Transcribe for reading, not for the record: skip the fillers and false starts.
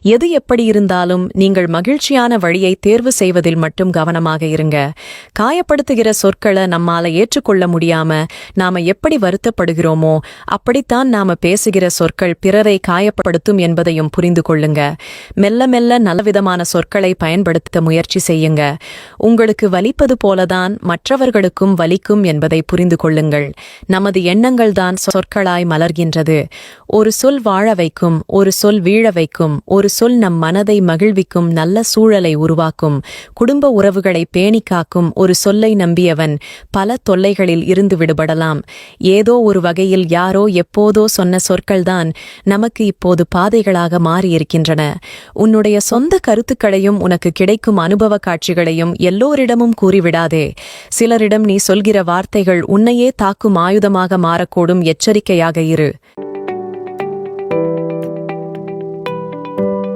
எது எப்படி இருந்தாலும் நீங்கள் மகிழ்ச்சியான வழியை தேர்வு செய்வதில் மட்டும் கவனமாக இருங்க. காயப்படுத்துகிற சொற்களை நம்மால ஏற்றுக்கொள்ள முடியாம நாம எப்படி வருத்தப்படுகிறோமோ அப்படித்தான் நாம பேசுகிற சொற்கள் பிறரை காயப்படுத்தும் என்பதையும் புரிந்து கொள்ளுங்க. மெல்ல மெல்ல நல்லவிதமான சொற்களை பயன்படுத்த முயற்சி செய்யுங்க. உங்களுக்கு வலிப்பது போலதான் மற்றவர்களுக்கும் வலிக்கும் என்பதை புரிந்து கொள்ளுங்கள். நமது எண்ணங்கள் தான் சொற்களாய் மலர்கின்றது. ஒரு சொல் வாழ வைக்கும், ஒரு சொல் வீழ வைக்கும், ஒரு சொல் நம் மனதை மகிழ்விக்கும், நல்ல சூழலை உருவாக்கும், குடும்ப உறவுகளை பேணிக் காக்கும். ஒரு சொல்லை நம்பியவன் பல தொல்லைகளில் இருந்து விடுபடலாம். ஏதோ ஒரு வகையில் யாரோ எப்போதோ சொன்ன சொற்கள்தான் நமக்கு இப்போது பாதைகளாக மாறியிருக்கின்றன. உன்னுடைய சொந்த கருத்துக்களையும் உனக்கு கிடைக்கும் அனுபவ காட்சிகளையும் எல்லோரிடமும் கூறிவிடாதே. சிலரிடம் நீ சொல்கிற வார்த்தைகள் உன்னையே தாக்கும் ஆயுதமாக மாறக்கூடும். எச்சரிக்கையாக இரு.